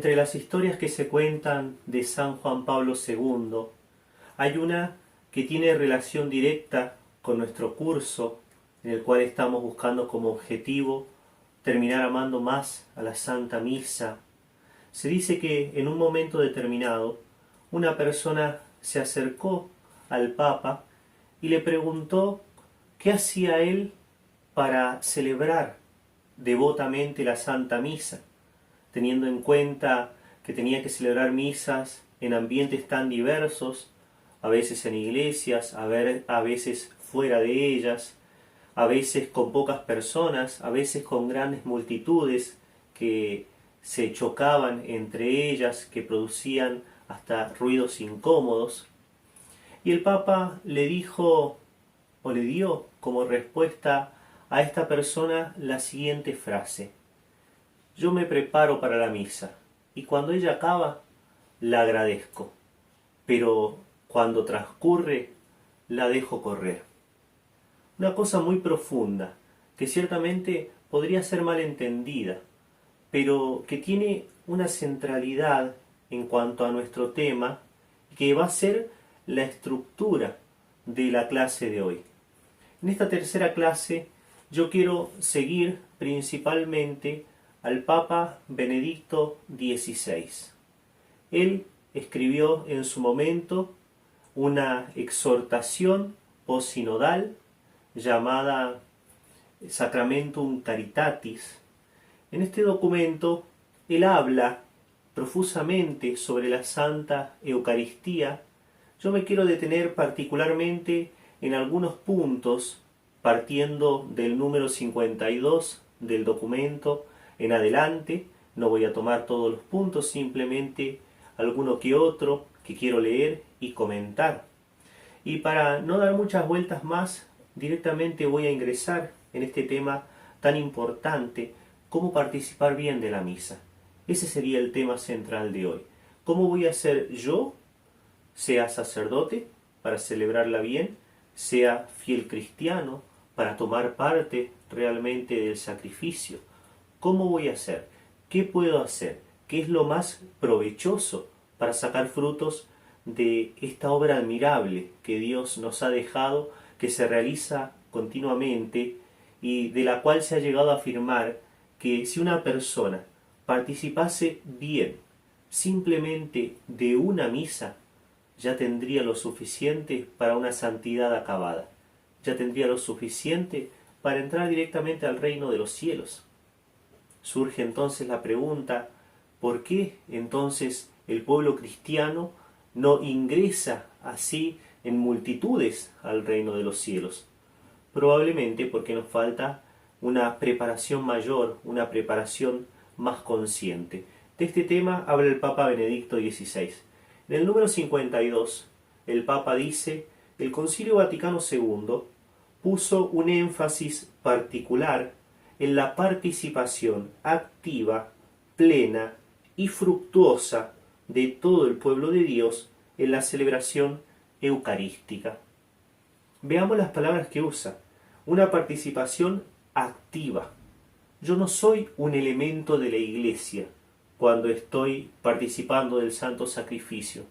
Entre las historias que se cuentan de San Juan Pablo II, hay una que tiene relación directa con nuestro curso, en el cual estamos buscando como objetivo terminar amando más a la Santa Misa. Se dice que en un momento determinado, una persona se acercó al Papa y le preguntó qué hacía él para celebrar devotamente la Santa Misa, teniendo en cuenta que tenía que celebrar misas en ambientes tan diversos, a veces en iglesias, a veces fuera de ellas, a veces con pocas personas, a veces con grandes multitudes que se chocaban entre ellas, que producían hasta ruidos incómodos. Y el Papa le dijo, o le dio como respuesta a esta persona la siguiente frase: yo me preparo para la misa, y cuando ella acaba, la agradezco, pero cuando transcurre, la dejo correr. Una cosa muy profunda, que ciertamente podría ser mal entendida, pero que tiene una centralidad en cuanto a nuestro tema, que va a ser la estructura de la clase de hoy. En esta tercera clase yo quiero seguir principalmente al Papa Benedicto XVI. Él escribió en su momento una exhortación posinodal llamada Sacramentum Caritatis. En este documento él habla profusamente sobre la Santa Eucaristía. Yo me quiero detener particularmente en algunos puntos, partiendo del número 52 del documento en adelante. No voy a tomar todos los puntos, simplemente alguno que otro que quiero leer y comentar. Y para no dar muchas vueltas más, directamente voy a ingresar en este tema tan importante, cómo participar bien de la misa. Ese sería el tema central de hoy. ¿Cómo voy a ser yo, sea sacerdote, para celebrarla bien, sea fiel cristiano, para tomar parte realmente del sacrificio? ¿Cómo voy a hacer? ¿Qué puedo hacer? ¿Qué es lo más provechoso para sacar frutos de esta obra admirable que Dios nos ha dejado, que se realiza continuamente y de la cual se ha llegado a afirmar que si una persona participase bien simplemente de una misa, ya tendría lo suficiente para una santidad acabada, ya tendría lo suficiente para entrar directamente al reino de los cielos. Surge entonces la pregunta: ¿por qué entonces el pueblo cristiano no ingresa así en multitudes al reino de los cielos? Probablemente porque nos falta una preparación mayor, una preparación más consciente. De este tema habla el Papa Benedicto XVI. En el número 52, el Papa dice: el Concilio Vaticano II puso un énfasis particular en la participación activa, plena y fructuosa de todo el pueblo de Dios en la celebración eucarística. Veamos las palabras que usa: una participación activa. Yo no soy un elemento de la iglesia cuando estoy participando del santo sacrificio.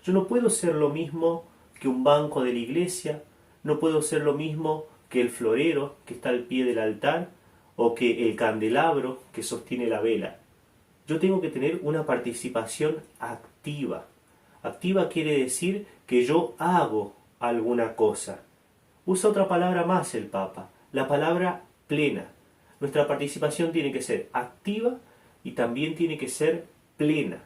Yo no puedo ser lo mismo que un banco de la iglesia, no puedo ser lo mismo que el florero que está al pie del altar o que el candelabro que sostiene la vela. Yo tengo que tener una participación activa. Activa quiere decir que yo hago alguna cosa. Usa otra palabra más el Papa, la palabra plena. Nuestra participación tiene que ser activa y también tiene que ser plena.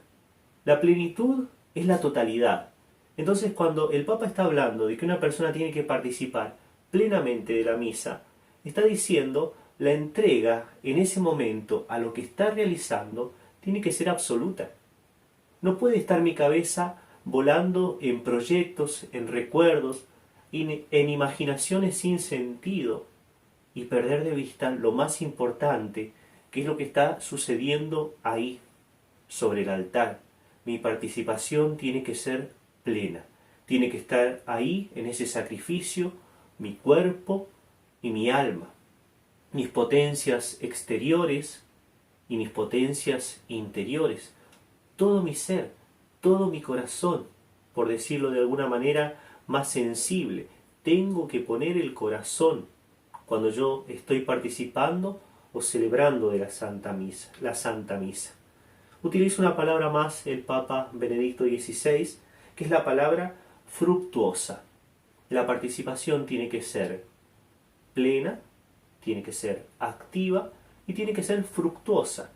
La plenitud es la totalidad. Entonces, cuando el Papa está hablando de que una persona tiene que participar plenamente de la misa, está diciendo la entrega en ese momento a lo que está realizando tiene que ser absoluta. No puede estar mi cabeza volando en proyectos, en recuerdos, en imaginaciones sin sentido y perder de vista lo más importante, que es lo que está sucediendo ahí, sobre el altar. Mi participación tiene que ser plena, tiene que estar ahí en ese sacrificio mi cuerpo y mi alma, mis potencias exteriores y mis potencias interiores. todo mi ser, todo mi corazón, por decirlo de alguna manera más sensible. Tengo que poner el corazón cuando yo estoy participando o celebrando de la Santa Misa, la Santa Misa. Utiliza una palabra más el Papa Benedicto XVI, que es la palabra fructuosa. La participación tiene que ser plena, tiene que ser activa y tiene que ser fructuosa.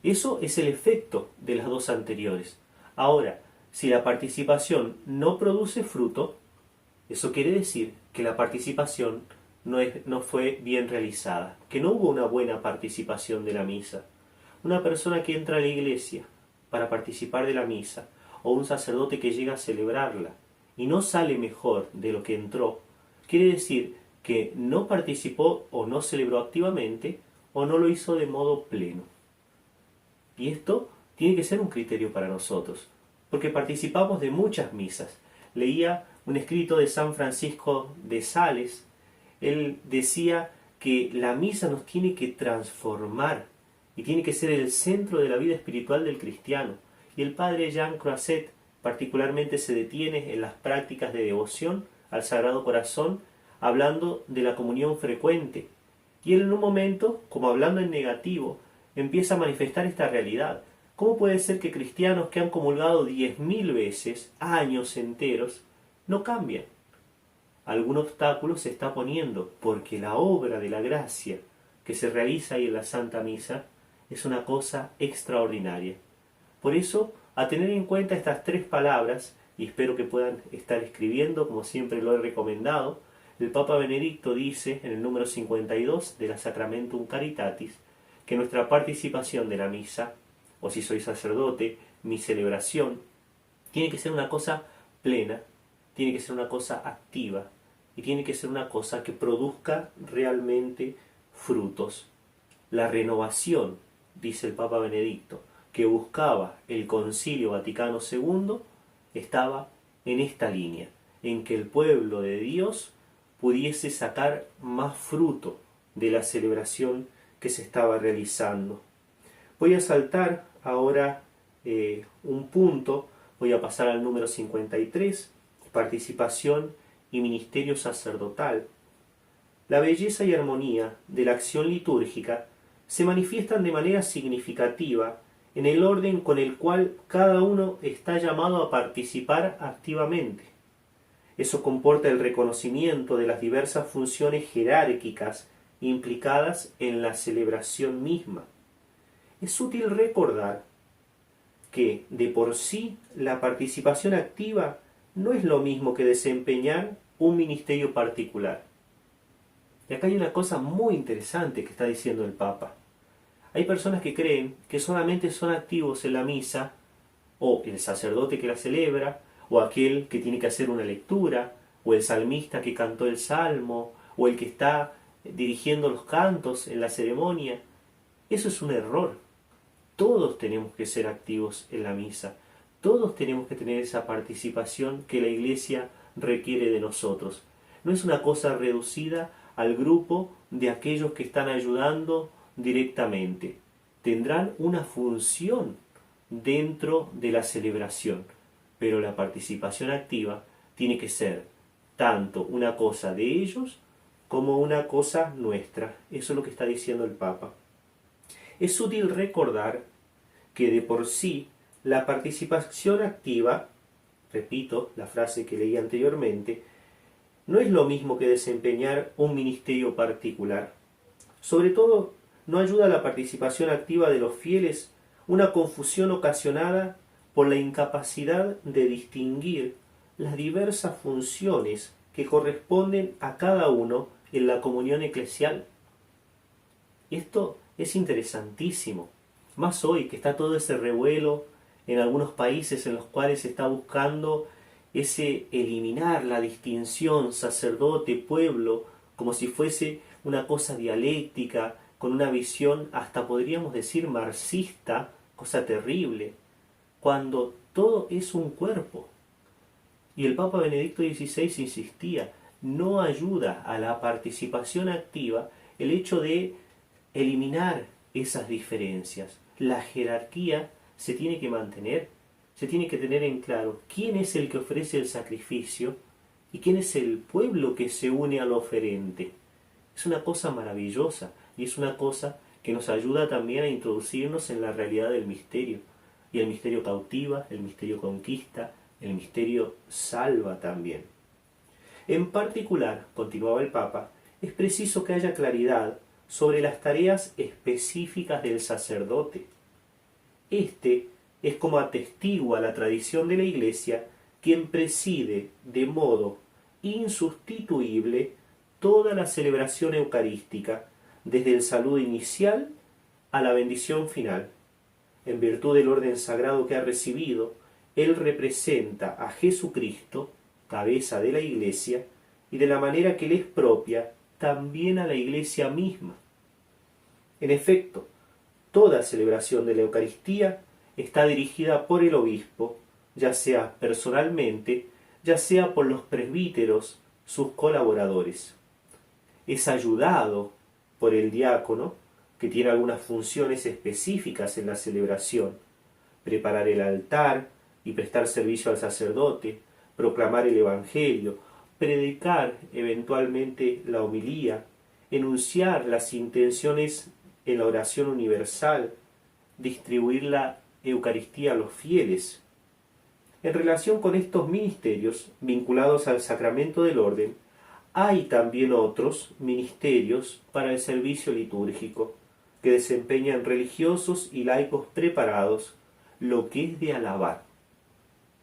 Eso es el efecto de las dos anteriores. Ahora, si la participación no produce fruto, eso quiere decir que la participación no fue bien realizada, que no hubo una buena participación de la misa. Una persona que entra a la iglesia para participar de la misa, o un sacerdote que llega a celebrarla y no sale mejor de lo que entró, quiere decir que no participó o no celebró activamente o no lo hizo de modo pleno. Y esto tiene que ser un criterio para nosotros, porque participamos de muchas misas. Leía un escrito de San Francisco de Sales. Él decía que la misa nos tiene que transformar y tiene que ser el centro de la vida espiritual del cristiano. Y el padre Jean Croiset particularmente se detiene en las prácticas de devoción al Sagrado Corazón, hablando de la comunión frecuente. Y él en un momento, como hablando en negativo, empieza a manifestar esta realidad. ¿Cómo puede ser que cristianos que han comulgado 10.000 veces, años enteros, no cambian? Algún obstáculo se está poniendo, porque la obra de la gracia que se realiza ahí en la Santa Misa es una cosa extraordinaria. Por eso, a tener en cuenta estas tres palabras, y espero que puedan estar escribiendo, como siempre lo he recomendado, el Papa Benedicto dice en el número 52 de la Sacramentum Caritatis, que nuestra participación de la misa, o si soy sacerdote, mi celebración, tiene que ser una cosa plena, tiene que ser una cosa activa, y tiene que ser una cosa que produzca realmente frutos. La renovación, dice el Papa Benedicto, que buscaba el Concilio Vaticano II, estaba en esta línea, en que el pueblo de Dios pudiese sacar más fruto de la celebración que se estaba realizando. Voy a saltar ahora un punto, voy a pasar al número 53, participación y ministerio sacerdotal. La belleza y armonía de la acción litúrgica se manifiestan de manera significativa en el orden con el cual cada uno está llamado a participar activamente. Eso comporta el reconocimiento de las diversas funciones jerárquicas implicadas en la celebración misma. Es útil recordar que, de por sí, la participación activa no es lo mismo que desempeñar un ministerio particular. Y acá hay una cosa muy interesante que está diciendo el Papa. Hay personas que creen que solamente son activos en la misa, o el sacerdote que la celebra, o aquel que tiene que hacer una lectura, o el salmista que cantó el salmo, o el que está dirigiendo los cantos en la ceremonia. Eso es un error. Todos tenemos que ser activos en la misa. Todos tenemos que tener esa participación que la Iglesia requiere de nosotros. No es una cosa reducida al grupo de aquellos que están ayudando directamente. Tendrán una función dentro de la celebración, pero la participación activa tiene que ser tanto una cosa de ellos como una cosa nuestra. Eso es lo que está diciendo el Papa. Es útil recordar que de por sí la participación activa, repito la frase que leí anteriormente, no es lo mismo que desempeñar un ministerio particular. Sobre todo, no ayuda a la participación activa de los fieles una confusión ocasionada por la incapacidad de distinguir las diversas funciones que corresponden a cada uno en la comunión eclesial. Esto es interesantísimo, más hoy que está todo ese revuelo en algunos países en los cuales se está buscando ese eliminar la distinción sacerdote-pueblo como si fuese una cosa dialéctica, con una visión hasta podríamos decir marxista, cosa terrible, cuando todo es un cuerpo. Y el Papa Benedicto XVI insistía, no ayuda a la participación activa el hecho de eliminar esas diferencias. La jerarquía se tiene que mantener. Se tiene que tener en claro quién es el que ofrece el sacrificio y quién es el pueblo que se une al oferente. Es una cosa maravillosa y es una cosa que nos ayuda también a introducirnos en la realidad del misterio. Y el misterio cautiva, el misterio conquista, el misterio salva también. En particular, continuaba el Papa, es preciso que haya claridad sobre las tareas específicas del sacerdote. Este es, como atestigua la tradición de la Iglesia, quien preside de modo insustituible toda la celebración eucarística, desde el saludo inicial a la bendición final. En virtud del orden sagrado que ha recibido, él representa a Jesucristo, cabeza de la Iglesia, y de la manera que le es propia, también a la Iglesia misma. En efecto, toda celebración de la Eucaristía está dirigida por el obispo, ya sea personalmente, ya sea por los presbíteros, sus colaboradores. Es ayudado por el diácono, que tiene algunas funciones específicas en la celebración: preparar el altar y prestar servicio al sacerdote, proclamar el Evangelio, predicar eventualmente la homilía, enunciar las intenciones en la oración universal, distribuir la Eucaristía a los fieles. En relación con estos ministerios vinculados al sacramento del orden, hay también otros ministerios para el servicio litúrgico, que desempeñan religiosos y laicos preparados, lo que es de alabar.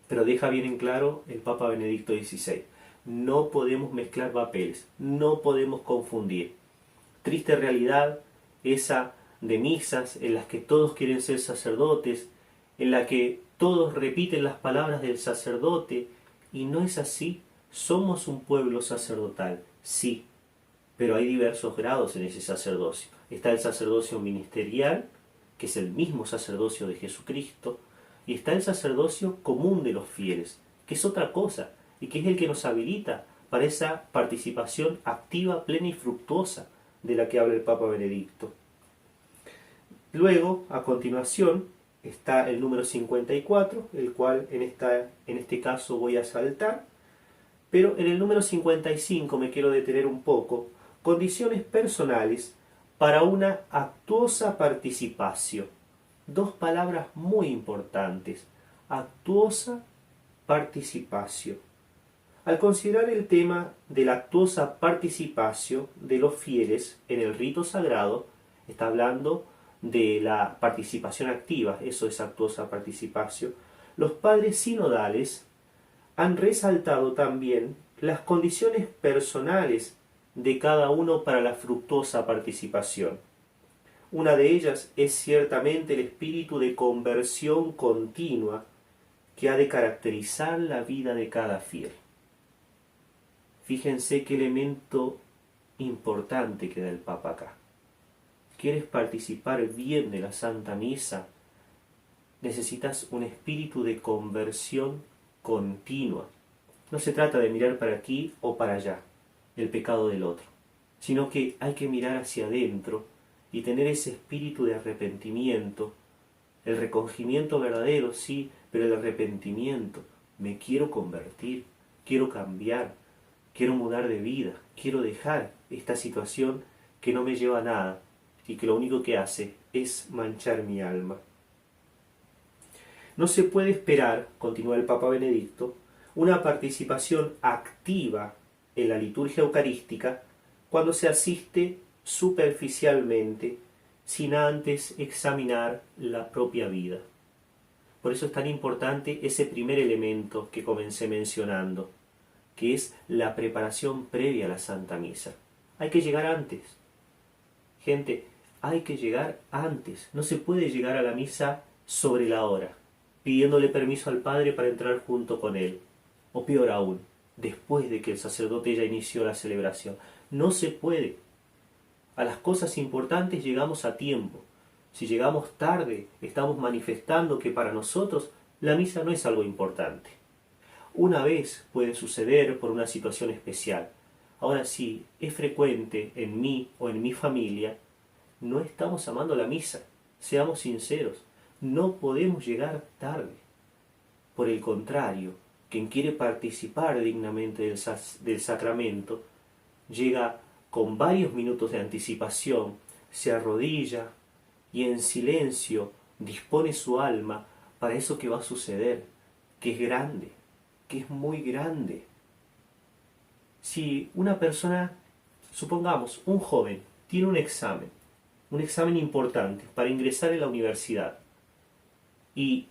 Pero deja bien en claro el Papa Benedicto XVI, no podemos mezclar papeles, no podemos confundir. Triste realidad esa de misas en las que todos quieren ser sacerdotes, en la que todos repiten las palabras del sacerdote, y no es así. Somos un pueblo sacerdotal, sí, pero hay diversos grados en ese sacerdocio. Está el sacerdocio ministerial, que es el mismo sacerdocio de Jesucristo, y está el sacerdocio común de los fieles, que es otra cosa, y que es el que nos habilita para esa participación activa, plena y fructuosa de la que habla el Papa Benedicto. Luego, a continuación, está el número 54, el cual en este caso voy a saltar, pero en el número 55 me quiero detener un poco. Condiciones personales para una actuosa participación. Dos palabras muy importantes: actuosa participación. Al considerar el tema de la actuosa participación de los fieles en el rito sagrado, está hablando de la participación activa, eso es actuosa participación. Los padres sinodales han resaltado también las condiciones personales de cada uno para la fructuosa participación. Una de ellas es ciertamente el espíritu de conversión continua que ha de caracterizar la vida de cada fiel. Fíjense qué elemento importante que da el Papa acá. ¿Quieres participar bien de la Santa Misa? Necesitas un espíritu de conversión continua. No se trata de mirar para aquí o para allá, el pecado del otro, sino que hay que mirar hacia adentro y tener ese espíritu de arrepentimiento, el recogimiento verdadero, sí, pero el arrepentimiento. Me quiero convertir, quiero cambiar, quiero mudar de vida, quiero dejar esta situación que no me lleva a nada y que lo único que hace es manchar mi alma. No se puede esperar, continúa el Papa Benedicto, una participación activa en la liturgia eucarística cuando se asiste superficialmente, sin antes examinar la propia vida. Por eso es tan importante ese primer elemento que comencé mencionando, que es la preparación previa a la Santa Misa. Hay que llegar antes. Gente, hay que llegar antes. No se puede llegar a la misa sobre la hora, pidiéndole permiso al Padre para entrar junto con él. O peor aún, después de que el sacerdote ya inició la celebración. No se puede. A las cosas importantes llegamos a tiempo. Si llegamos tarde, estamos manifestando que para nosotros la misa no es algo importante. Una vez puede suceder por una situación especial. Ahora sí, es frecuente en mí o en mi familia, no estamos amando la misa. Seamos sinceros. No podemos llegar tarde. Por el contrario, quien quiere participar dignamente del sacramento, llega con varios minutos de anticipación, se arrodilla y en silencio dispone su alma para eso que va a suceder, que es grande, que es muy grande. Si una persona, supongamos un joven, tiene un examen importante para ingresar en la universidad, y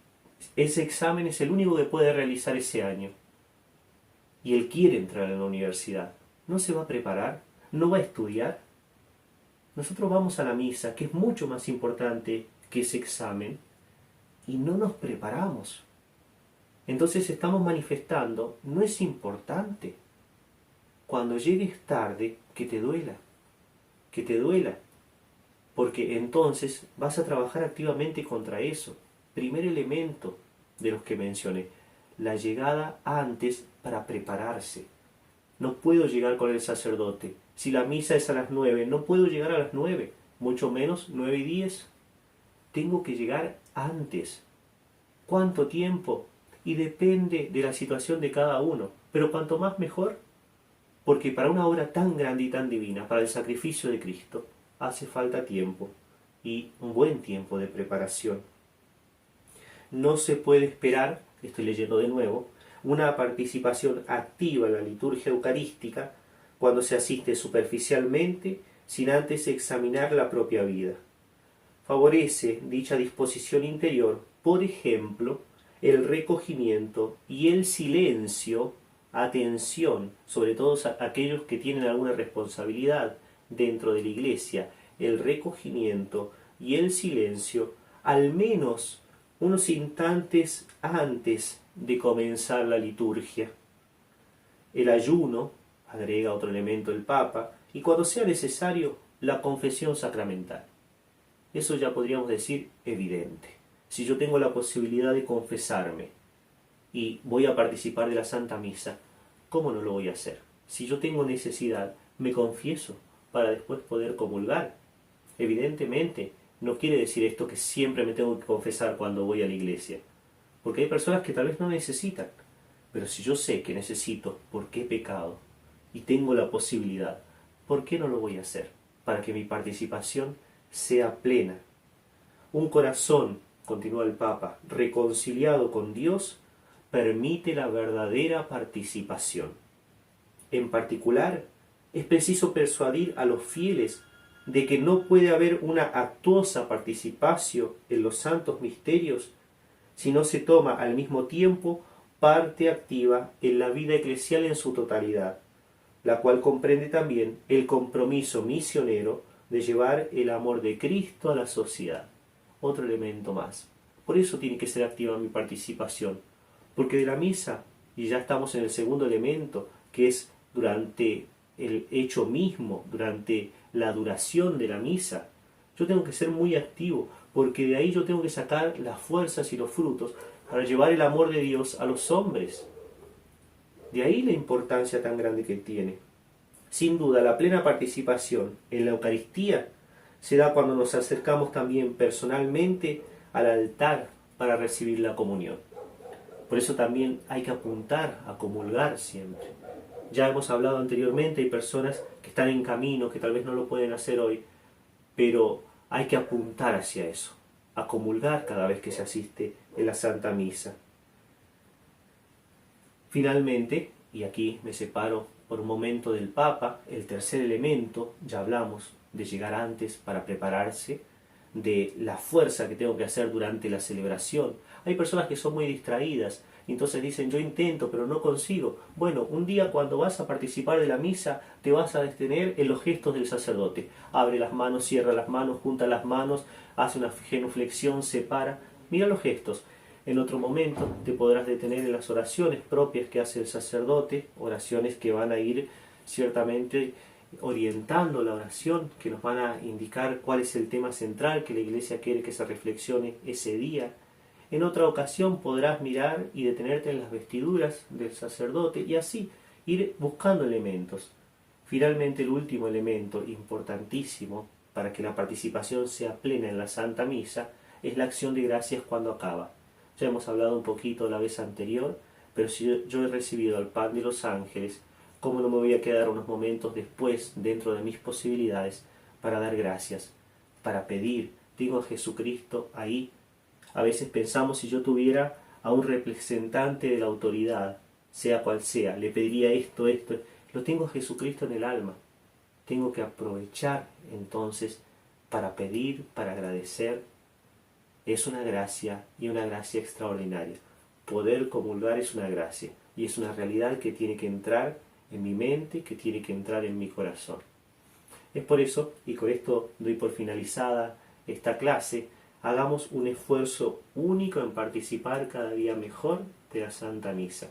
ese examen es el único que puede realizar ese año, y él quiere entrar en la universidad, ¿no se va a preparar? ¿No va a estudiar? Nosotros vamos a la misa, que es mucho más importante que ese examen, y no nos preparamos. Entonces estamos manifestando, no es importante. Cuando llegues tarde, que te duela, porque entonces vas a trabajar activamente contra eso. Primer elemento de los que mencioné, la llegada antes para prepararse. No puedo llegar con el sacerdote. Si la misa es a las 9, no puedo llegar a las 9, mucho menos 9:10. Tengo que llegar antes. ¿Cuánto tiempo? Y depende de la situación de cada uno, pero cuanto más mejor, porque para una obra tan grande y tan divina, para el sacrificio de Cristo, hace falta tiempo, y un buen tiempo de preparación. No se puede esperar, estoy leyendo de nuevo, una participación activa en la liturgia eucarística cuando se asiste superficialmente sin antes examinar la propia vida. Favorece dicha disposición interior, por ejemplo, el recogimiento y el silencio, atención, sobre todo aquellos que tienen alguna responsabilidad dentro de la Iglesia, el recogimiento y el silencio, al menos unos instantes antes de comenzar la liturgia. El ayuno, agrega otro elemento el Papa, y cuando sea necesario, la confesión sacramental. Eso ya podríamos decir evidente. Si yo tengo la posibilidad de confesarme y voy a participar de la Santa Misa, ¿cómo no lo voy a hacer? Si yo tengo necesidad, me confieso para después poder comulgar. Evidentemente, no quiere decir esto que siempre me tengo que confesar cuando voy a la iglesia, porque hay personas que tal vez no necesitan, pero si yo sé que necesito porque he pecado y tengo la posibilidad, ¿por qué no lo voy a hacer? Para que mi participación sea plena. Un corazón, continúa el Papa, reconciliado con Dios, permite la verdadera participación. En particular, es preciso persuadir a los fieles de que no puede haber una actuosa participación en los santos misterios si no se toma al mismo tiempo parte activa en la vida eclesial en su totalidad, la cual comprende también el compromiso misionero de llevar el amor de Cristo a la sociedad. Otro elemento más. Por eso tiene que ser activa mi participación, porque de la misa, y ya estamos en el segundo elemento, que es durante el hecho mismo, durante la duración de la misa, yo tengo que ser muy activo, porque de ahí yo tengo que sacar las fuerzas y los frutos para llevar el amor de Dios a los hombres. De ahí la importancia tan grande que tiene. Sin duda, la plena participación en la Eucaristía se da cuando nos acercamos también personalmente al altar para recibir la comunión. Por eso también hay que apuntar a comulgar siempre. Ya hemos hablado anteriormente, hay personas que están en camino, que tal vez no lo pueden hacer hoy, pero hay que apuntar hacia eso, a comulgar cada vez que se asiste en la Santa Misa. Finalmente, y aquí me separo por un momento del Papa, el tercer elemento, ya hablamos de llegar antes para prepararse, de la fuerza que tengo que hacer durante la celebración. Hay personas que son muy distraídas, entonces dicen yo intento pero no consigo. Bueno, un día cuando vas a participar de la misa te vas a detener en los gestos del sacerdote. Abre las manos, cierra las manos, junta las manos, hace una genuflexión, se para. Mira los gestos. En otro momento te podrás detener en las oraciones propias que hace el sacerdote, oraciones que van a ir ciertamente orientando la oración, que nos van a indicar cuál es el tema central que la Iglesia quiere que se reflexione ese día. En otra ocasión podrás mirar y detenerte en las vestiduras del sacerdote y así ir buscando elementos. Finalmente, el último elemento importantísimo para que la participación sea plena en la Santa Misa es la acción de gracias cuando acaba. Ya hemos hablado un poquito la vez anterior, pero si yo he recibido el pan de los ángeles, ¿cómo no me voy a quedar unos momentos después, dentro de mis posibilidades, para dar gracias, para pedir? Tengo a Jesucristo ahí. A veces pensamos, si yo tuviera a un representante de la autoridad, sea cual sea, le pediría esto, esto. Lo tengo a Jesucristo en el alma. Tengo que aprovechar entonces para pedir, para agradecer. Es una gracia, y una gracia extraordinaria. Poder comulgar es una gracia y es una realidad que tiene que entrar en mi mente, que tiene que entrar en mi corazón. Es por eso, y con esto doy por finalizada esta clase, hagamos un esfuerzo único en participar cada día mejor de la Santa Misa.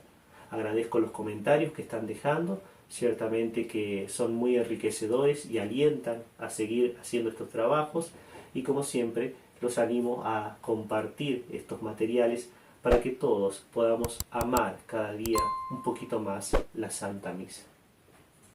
Agradezco los comentarios que están dejando, ciertamente que son muy enriquecedores y alientan a seguir haciendo estos trabajos, y como siempre los animo a compartir estos materiales para que todos podamos amar cada día un poquito más la Santa Misa.